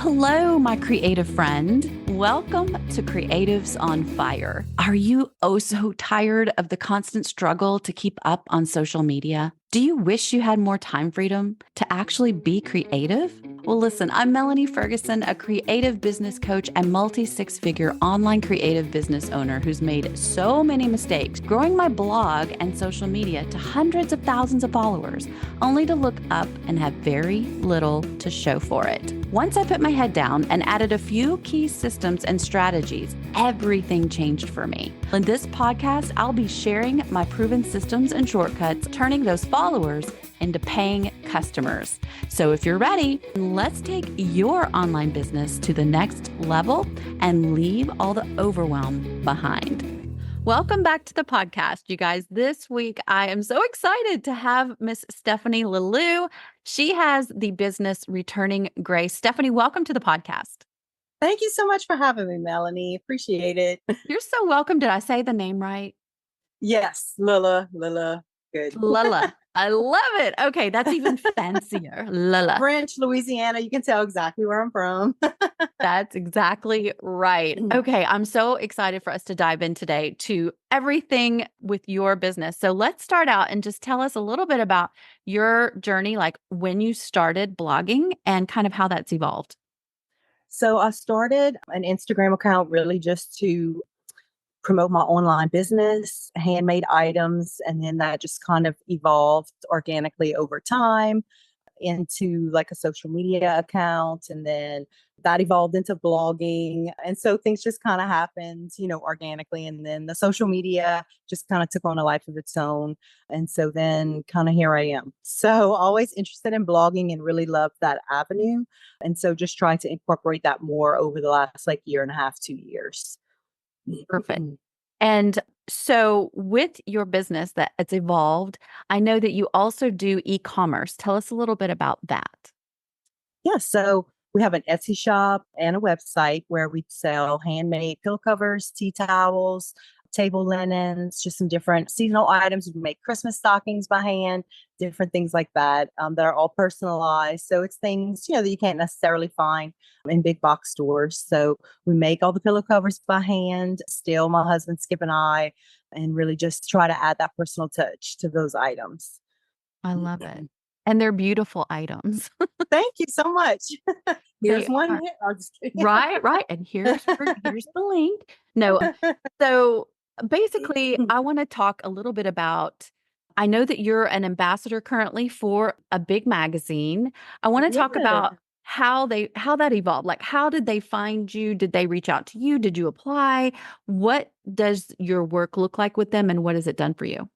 Hello, my creative friend. Welcome to Creatives on Fire. Are you oh so tired of the constant struggle to keep up on social media? Do you wish you had more time freedom to actually be creative? Well, listen, I'm Melanie Ferguson, a creative business coach and multi-six-figure online creative business owner who's made so many mistakes growing my blog and social media to hundreds of thousands of followers, only to look up and have very little to show for it. Once I put my head down and added a few key systems and strategies, everything changed for me. In this podcast, I'll be sharing my proven systems and shortcuts, turning those followers into paying customers. So if you're ready, let's take your online business to the next level and leave all the overwhelm behind. Welcome back to the podcast, you guys. This week, I am so excited to have Miss Stephanie Leleux. She has the business Returning Grace. Stephanie, welcome to the podcast. Thank you so much for having me, Melanie. Appreciate it. You're so welcome. Did I say the name right? Yes, Lila. Good. Lala. I love it. Okay, that's even fancier. Lala. French, Louisiana. You can tell exactly where I'm from. That's exactly right. Okay, I'm so excited for us to dive in today to everything with your business. So let's start out and just tell us a little bit about your journey, like when you started blogging and kind of how that's evolved. So I started an Instagram account really just to promote my online business, handmade items, and then that just kind of evolved organically over time into like a social media account, and then that evolved into blogging. And so things just kind of happened, organically, and then the social media just kind of took on a life of its own. And so then kind of here I am. So always interested in blogging and really loved that avenue. And so just trying to incorporate that more over the last like year and a half, 2 years. Perfect. And so with your business that it's evolved, I know that you also do e-commerce. Tell us a little bit about that. Yeah, so we have an Etsy shop and a website where we sell handmade pillow covers, tea towels, table linens, just some different seasonal items. We make Christmas stockings by hand, different things like that that are all personalized. So it's things, that you can't necessarily find in big box stores. So we make all the pillow covers by hand, still my husband Skip and I, and really just try to add that personal touch to those items. I love it. And they're beautiful items. Thank you so much. Here's They one. are. Here. I'm just kidding. Right. And here's the link. No. So basically, I want to talk a little bit about, I know that you're an ambassador currently for a big magazine. I want to talk Yeah. about how that evolved. Like, how did they find you? Did they reach out to you? Did you apply? What does your work look like with them, and what has it done for you?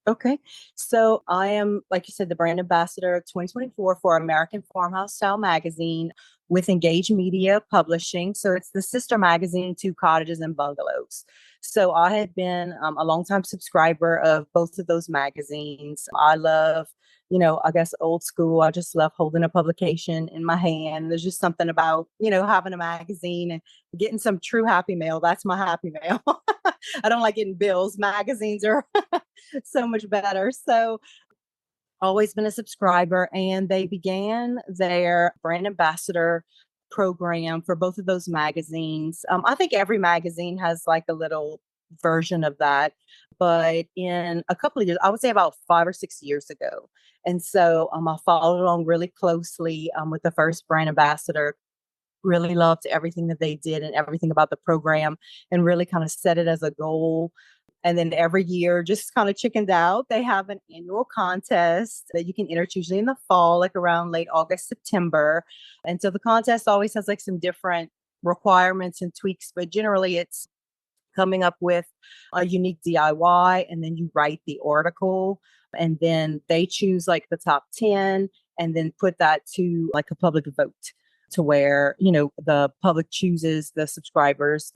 Okay. So I am, like you said, the brand ambassador of 2024 for American Farmhouse Style Magazine with Engage Media Publishing. So it's the sister magazine to Cottages and Bungalows. So I had been a longtime subscriber of both of those magazines. I love, I guess old school. I just love holding a publication in my hand. There's just something about, having a magazine and getting some true happy mail. That's my happy mail. I don't like getting bills. Magazines are so much better. So always been a subscriber, and they began their brand ambassador program for both of those magazines. I think every magazine has like a little version of that, but in a couple of years, I would say about 5 or 6 years ago. And so I followed along really closely with the first brand ambassador. Really loved everything that they did and everything about the program, and really kind of set it as a goal. And then every year, just kind of chickened out. They have an annual contest that you can enter. It's usually in the fall, like around late August, September. And so the contest always has like some different requirements and tweaks, but generally it's coming up with a unique DIY, and then you write the article, and then they choose like the top 10 and then put that to like a public vote, to where, the public chooses, the subscribers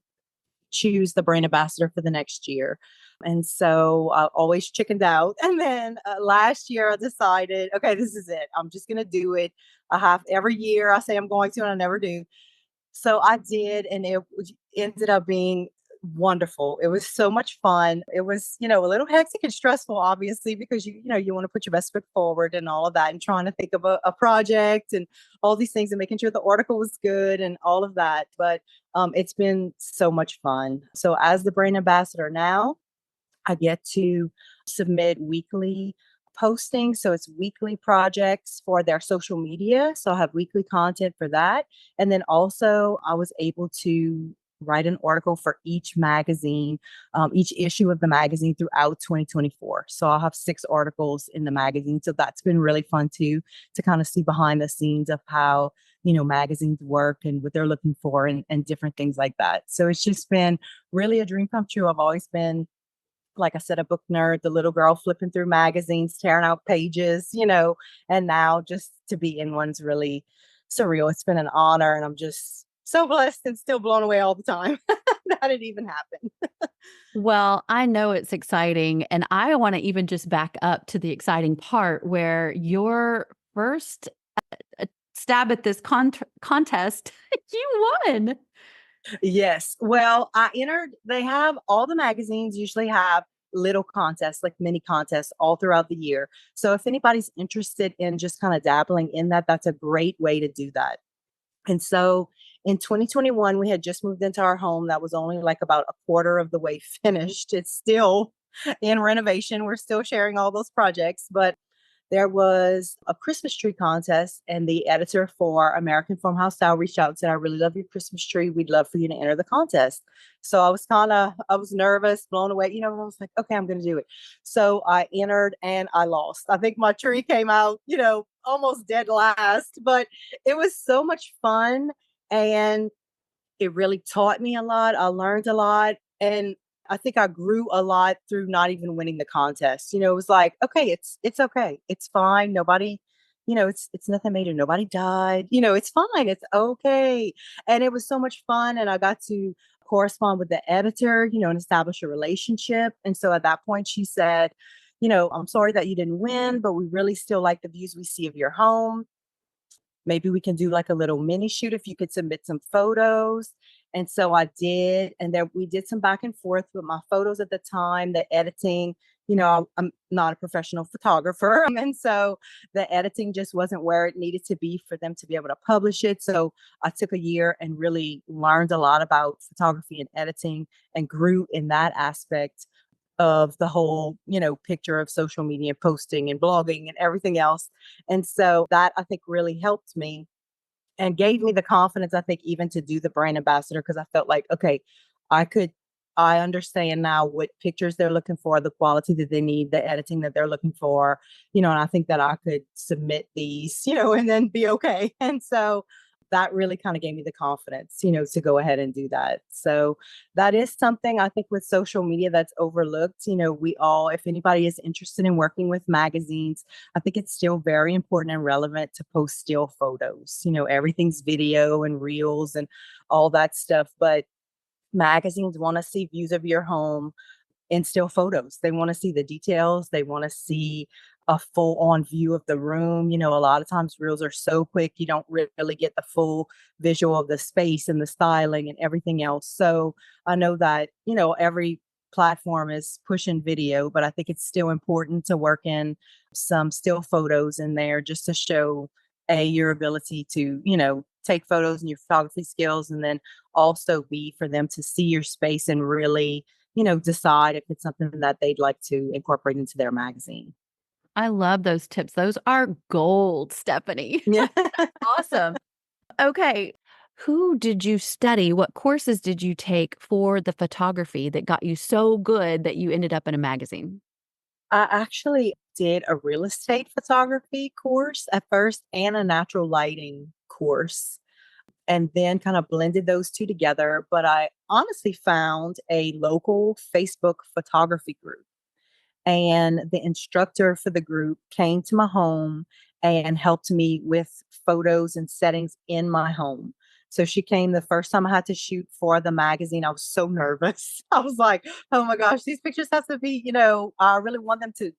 choose the brand ambassador for the next year. And so I always chickened out. And then last year I decided, okay, this is it. I'm just going to do it. I have every year I say I'm going to, and I never do. So I did. And it ended up being Wonderful. It was so much fun. It was, a little hectic and stressful, obviously, because you want to put your best foot forward and all of that and trying to think of a project and all these things and making sure the article was good and all of that. But it's been so much fun. So as the brand ambassador now, I get to submit weekly postings. So it's weekly projects for their social media. So I have weekly content for that. And then also, I was able to write an article for each magazine, each issue of the magazine throughout 2024. So I'll have 6 articles in the magazine. So that's been really fun too, to kind of see behind the scenes of how, magazines work and what they're looking for and different things like that. So it's just been really a dream come true. I've always been, like I said, a book nerd, the little girl flipping through magazines, tearing out pages, and now just to be in one's really surreal. It's been an honor, and I'm just so blessed and still blown away all the time that it even happened. Well, I know it's exciting. And I want to even just back up to the exciting part where your first stab at this contest, you won. Yes. Well, they have all the magazines usually have little contests, like mini contests all throughout the year. So if anybody's interested in just kind of dabbling in that, that's a great way to do that. And so in 2021, we had just moved into our home that was only like about a quarter of the way finished. It's still in renovation. We're still sharing all those projects, but there was a Christmas tree contest, and the editor for American Farmhouse Style reached out and said, "I really love your Christmas tree. We'd love for you to enter the contest." So I was nervous, blown away. I was like, okay, I'm going to do it. So I entered and I lost. I think my tree came out, almost dead last, but it was so much fun. And it really taught me a lot. I learned a lot. And I think I grew a lot through not even winning the contest. It was like, okay, it's okay. It's fine. Nobody, it's nothing major. Nobody died. It's fine. It's okay. And it was so much fun. And I got to correspond with the editor, and establish a relationship. And so at that point she said, "I'm sorry that you didn't win, but we really still like the views we see of your home. Maybe we can do like a little mini shoot if you could submit some photos." And so I did. And then we did some back and forth with my photos at the time, the editing. I'm not a professional photographer. And so the editing just wasn't where it needed to be for them to be able to publish it. So I took a year and really learned a lot about photography and editing and grew in that aspect of the whole, picture of social media posting and blogging and everything else. And so that I think really helped me and gave me the confidence, I think, even to do the brand ambassador, because I felt like, okay, I could, I understand now what pictures they're looking for, the quality that they need, the editing that they're looking for, and I think that I could submit these, and then be okay. And so that really kind of gave me the confidence, to go ahead and do that. So that is something I think with social media that's overlooked. We all, if anybody is interested in working with magazines, I think it's still very important and relevant to post still photos. Everything's video and reels and all that stuff, but magazines want to see views of your home in still photos. They want to see the details. They want to see a full on view of the room. A lot of times reels are so quick, you don't really get the full visual of the space and the styling and everything else. So I know that, every platform is pushing video, but I think it's still important to work in some still photos in there just to show your ability to, take photos and your photography skills, and then also be for them to see your space and really decide if it's something that they'd like to incorporate into their magazine. I love those tips. Those are gold, Stephanie. Yeah. Awesome. Okay. Who did you study? What courses did you take for the photography that got you so good that you ended up in a magazine? I actually did a real estate photography course at first and a natural lighting course, and then kind of blended those two together. But I honestly found a local Facebook photography group, and the instructor for the group came to my home and helped me with photos and settings in my home. So she came the first time I had to shoot for the magazine. I was so nervous. I was like, oh my gosh, these pictures have to be, I really want them to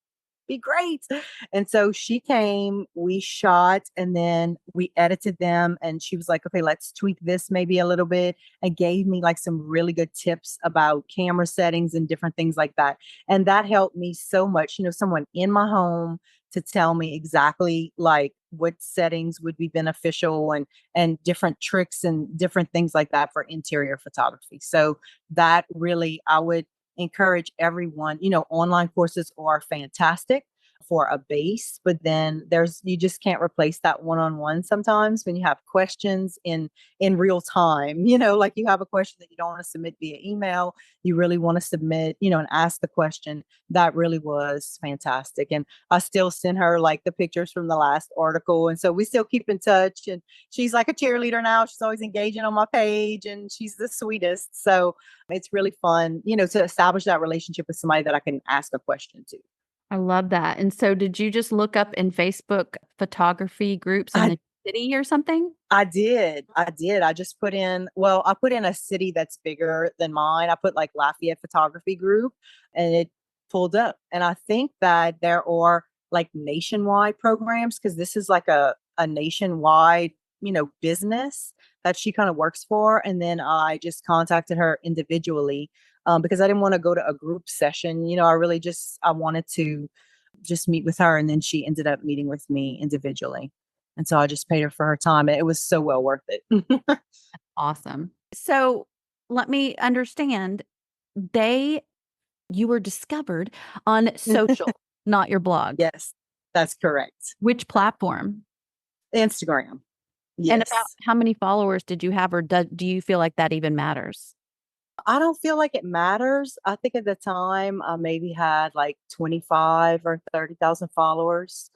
be great. And so she came, we shot, and then we edited them. And she was like, okay, let's tweak this maybe a little bit, and gave me like some really good tips about camera settings and different things like that. And that helped me so much, someone in my home to tell me exactly like what settings would be beneficial, and different tricks and different things like that for interior photography. So that really, I would encourage everyone. Online courses are fantastic for a base, but then you just can't replace that one-on-one sometimes when you have questions in real time. Like you have a question that you don't want to submit via email, you really want to submit, and ask the question. That really was fantastic. And I still send her like the pictures from the last article. And so we still keep in touch. And she's like a cheerleader now. She's always engaging on my page, and she's the sweetest. So it's really fun, to establish that relationship with somebody that I can ask a question to. I love that. And so did you just look up in Facebook photography groups in I the city or something? I did. I did. I put in a city that's bigger than mine. I put like Lafayette Photography Group, and it pulled up. And I think that there are like nationwide programs, because this is like a nationwide, business that she kind of works for. And then I just contacted her individually, because I didn't want to go to a group session. I wanted to just meet with her. And then she ended up meeting with me individually. And so I just paid her for her time. And it was so well worth it. Awesome. So let me understand. They You were discovered on social, not your blog. Yes, that's correct. Which platform? Instagram. And about Yes. how many followers did you have, or do you feel like that even matters? I don't feel like it matters. I think at the time I maybe had like 25 or 30,000 followers,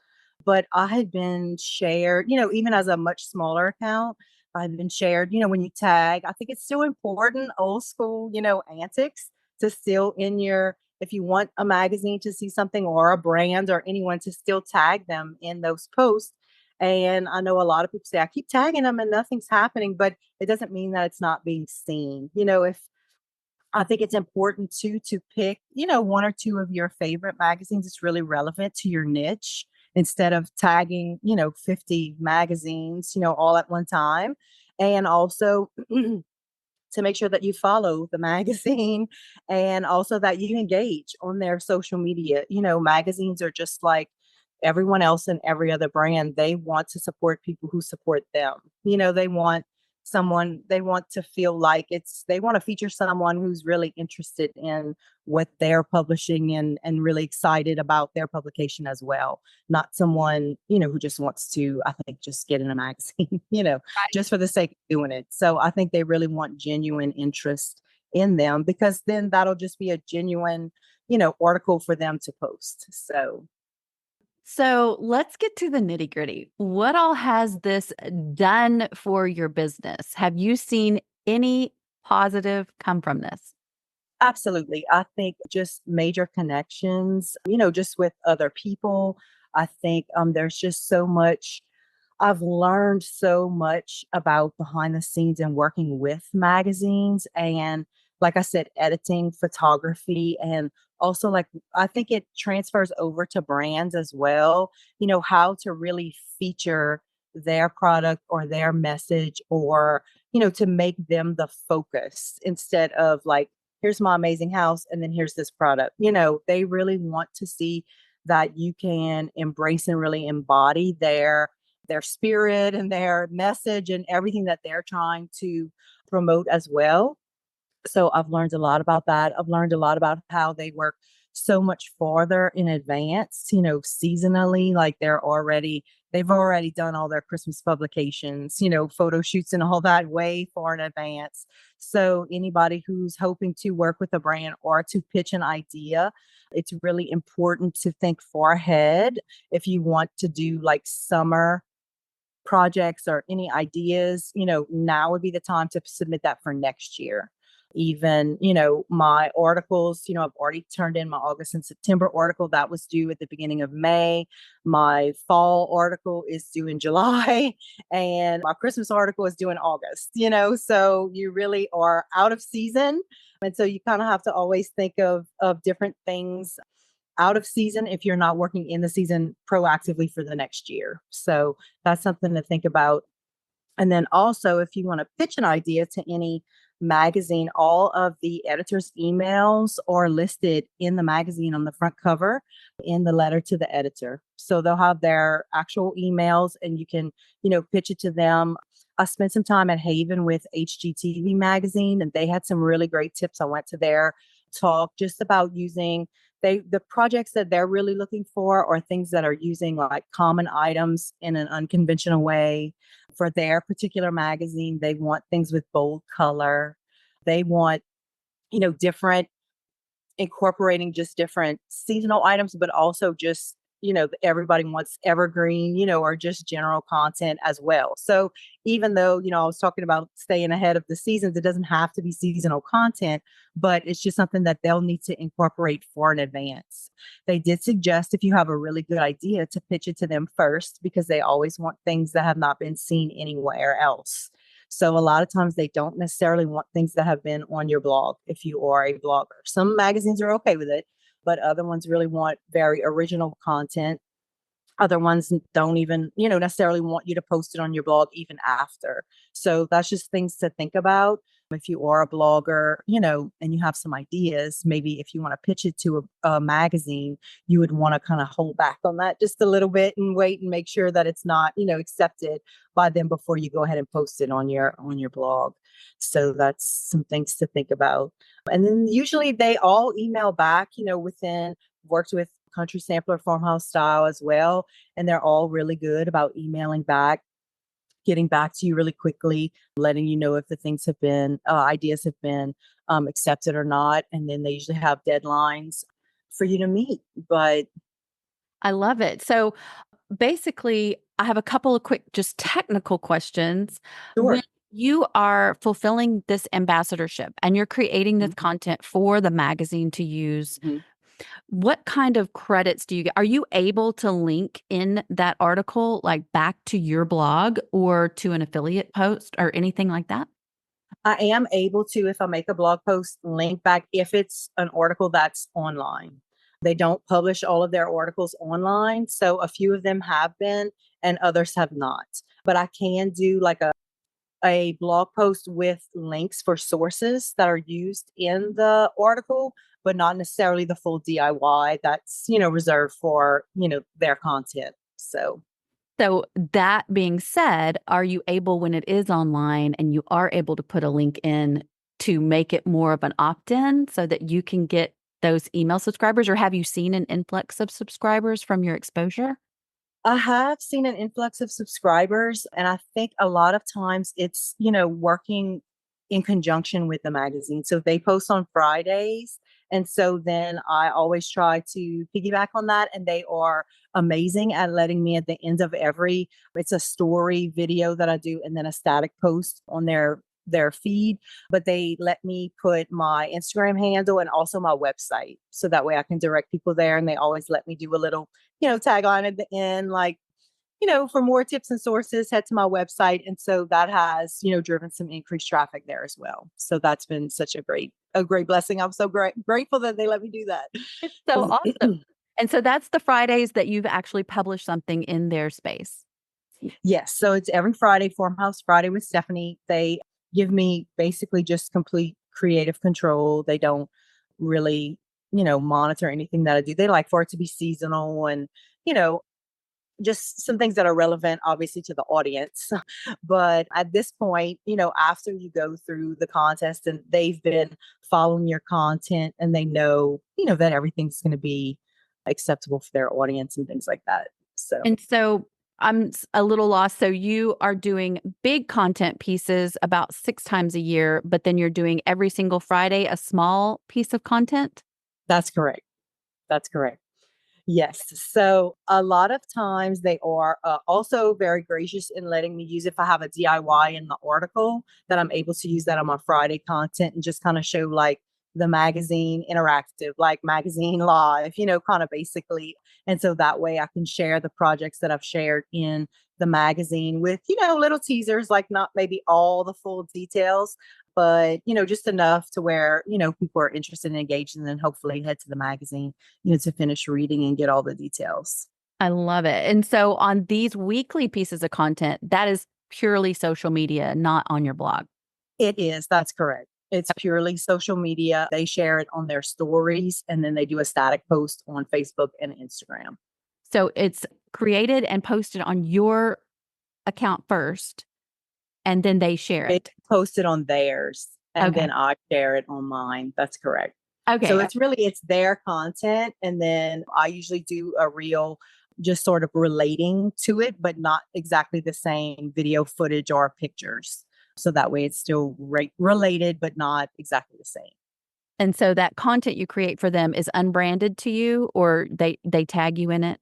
but I had been shared, even as a much smaller account, I've been shared, when you tag. I think it's still important, old school, antics to still if you want a magazine to see something, or a brand or anyone, to still tag them in those posts. And I know a lot of people say, I keep tagging them and nothing's happening, but it doesn't mean that it's not being seen. If I think it's important too to pick, one or two of your favorite magazines that's really relevant to your niche, instead of tagging, 50 magazines, all at one time. And also to make sure that you follow the magazine, and also that you engage on their social media. Magazines are just like everyone else and every other brand. They want to support people who support them. They want to feel like they want to feature someone who's really interested in what they're publishing, and really excited about their publication as well. Not someone, who just wants to, I think, just get in a magazine, just for the sake of doing it. So I think they really want genuine interest in them, because then that'll just be a genuine, article for them to post. So let's get to the nitty gritty. What all has this done for your business? Have you seen any positive come from this? Absolutely. I think just major connections, just with other people. I think there's just so much. I've learned so much about behind the scenes and working with magazines, and, like I said, editing, photography, and also, like, I think it transfers over to brands as well, how to really feature their product or their message, or, to make them the focus, instead of like, here's my amazing house and then here's this product. They really want to see that you can embrace and really embody their spirit and their message and everything that they're trying to promote as well. So I've learned a lot about that. I've learned a lot about how they work so much farther in advance, seasonally. Like they've already done all their Christmas publications, photo shoots and all that way far in advance. So anybody who's hoping to work with a brand or to pitch an idea, it's really important to think far ahead. If you want to do like summer projects or any ideas, now would be the time to submit that for next year. Even, my articles, I've already turned in my August and September article that was due at the beginning of May. My fall article is due in July, and my Christmas article is due in August, so you really are out of season. And so you kind of have to always think of different things out of season if you're not working in the season proactively for the next year. So that's something to think about. And then also, if you want to pitch an idea to any magazine, all of the editor's emails are listed in the magazine on the front cover in the letter to the editor. So they'll have their actual emails and you can, pitch it to them. I spent some time at Haven with HGTV magazine and they had some really great tips. I went to their talk just about using the projects that they're really looking for are things that are using like common items in an unconventional way for their particular magazine. They want things with bold color. They want, different incorporating just different seasonal items, but also just, everybody wants evergreen, or just general content as well. So even though, I was talking about staying ahead of the seasons, it doesn't have to be seasonal content, but it's just something that they'll need to incorporate for in advance. They did suggest if you have a really good idea to pitch it to them first, because they always want things that have not been seen anywhere else. So a lot of times they don't necessarily want things that have been on your blog if you are a blogger. Some magazines are okay with it, but other ones really want very original content. Other ones don't even, necessarily want you to post it on your blog even after. So that's just things to think about. If you are a blogger, and you have some ideas, maybe if you want to pitch it to a magazine, you would want to kind of hold back on that just a little bit and wait and make sure that it's not, accepted by them before you go ahead and post it on your blog. So that's some things to think about. And then usually they all email back, within worked with Country Sampler Farmhouse Style as well. And they're all really good about emailing back, getting back to you really quickly, letting you know if the things have been, ideas have been accepted or not. And then they usually have deadlines for you to meet. But I love it. So basically, I have a couple of quick, just technical questions. When sure. you are fulfilling this ambassadorship and you're creating this Mhm. content for the magazine to use, Mhm. what kind of credits do you get? Are you able to link in that article, like back to your blog or to an affiliate post or anything like that? I am able to, if I make a blog post, link back if it's an article that's online. They don't publish all of their articles online. So a few of them have been and others have not. But I can do like a blog post with links for sources that are used in the article, but not necessarily the full DIY that's, reserved for, their content. So So that being said, are you able, when it is online and you are able to put a link in, to make it more of an opt-in so that you can get those email subscribers, or have you seen an influx of subscribers from your exposure? I have seen an influx of subscribers, and I think a lot of times it's, working in conjunction with the magazine. So they post on Fridays. And so then I always try to piggyback on that. And they are amazing at letting me at the end of it's a story video that I do and then a static post on their feed, but they let me put my Instagram handle and also my website. So that way I can direct people there. And they always let me do a little, tagline at the end, like, for more tips and sources, head to my website. And so that has, driven some increased traffic there as well. So that's been such a great blessing. I'm so grateful that they let me do It's so that. awesome. And so that's the Fridays that you've actually published something in their space. Yes. So it's every Friday, Farmhouse Friday with Stephanie. They give me basically just complete creative control. They don't really, monitor anything that I do. They like for it to be seasonal and, you know, just some things that are relevant, obviously, to the audience. But at this point, after you go through the contest and they've been following your content and they know, that everything's going to be acceptable for their audience and things like that. So And so a little lost. So you are doing big content pieces about 6 times a year, but then you're doing every single Friday a small piece of content? that's correct. That's correct. Yes. So a lot of times they are also very gracious in letting me use if I have a DIY in the article that I'm able to use that on my Friday content and just kind of show like, the magazine interactive, like magazine live, kind of basically. And so that way I can share the projects that I've shared in the magazine with, little teasers, like not maybe all the full details, but, just enough to where, people are interested and engaged and then hopefully head to the magazine, to finish reading and get all the details. I love it. And so on these weekly pieces of content, that is purely social media, not on your blog. It is. That's correct. It's purely social media. They share it on their stories and then they do a static post on Facebook and Instagram. So it's created and posted on your account first, and then they share it. It's posted on theirs and Okay. then I share it on mine. That's correct. Okay. So it's their content. And then I usually do a reel just sort of relating to it, but not exactly the same video footage or pictures. So that way it's still related, but not exactly the same. And so that content you create for them is unbranded to you, or they tag you in it?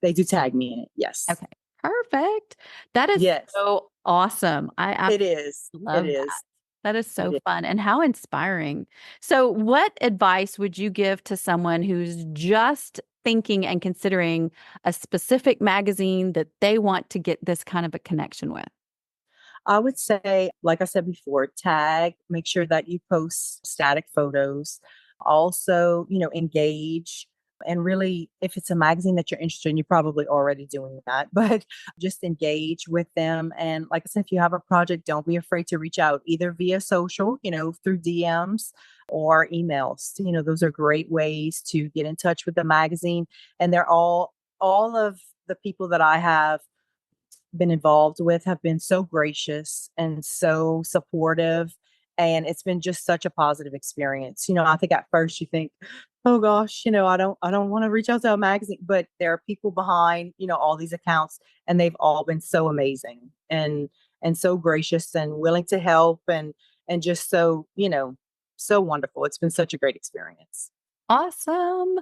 They do tag me in it. Yes. Okay. Perfect. That is Yes. so awesome. I It is. love It is. that. That is so It is. fun and how inspiring. So what advice would you give to someone who's just thinking and considering a specific magazine that they want to get this kind of a connection with? I would say, like I said before, make sure that you post static photos. Also, engage. And really, if it's a magazine that you're interested in, you're probably already doing that, but just engage with them. And like I said, if you have a project, don't be afraid to reach out either via social, through DMs or emails. Those are great ways to get in touch with the magazine. And they're all of the people that I have been involved with have been so gracious and so supportive. And it's been just such a positive experience. I think at first you think, oh gosh, I don't want to reach out to a magazine, but there are people behind, all these accounts and they've all been so amazing and so gracious and willing to help and just so, so wonderful. It's been such a great experience. Awesome.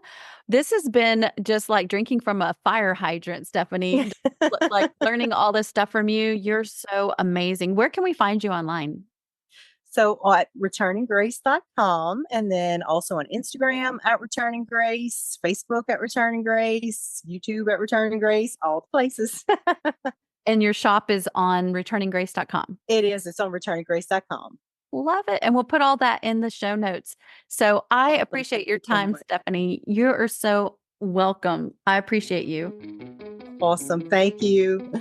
This has been just like drinking from a fire hydrant, Stephanie. Like learning all this stuff from you. You're so amazing. Where can we find you online? So at returninggrace.com and then also on Instagram at Returning Grace, Facebook at Returning Grace, YouTube at Returning Grace, all the places. And your shop is on returninggrace.com. It is. It's on returninggrace.com. Love it. And we'll put all that in the show notes. So I appreciate your time, Stephanie. You are so welcome. I appreciate you. Awesome. Thank you.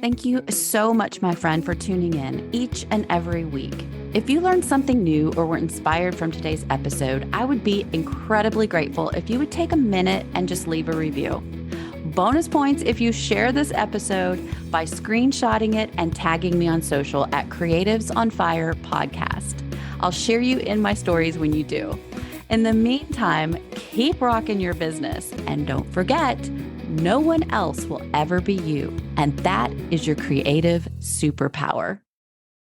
Thank you so much, my friend, for tuning in each and every week. If you learned something new or were inspired from today's episode, I would be incredibly grateful if you would take a minute and just leave a review. Bonus points if you share this episode by screenshotting it and tagging me on social at Creatives on Fire Podcast. I'll share you in my stories when you do. In the meantime, keep rocking your business and don't forget, no one else will ever be you. And that is your creative superpower.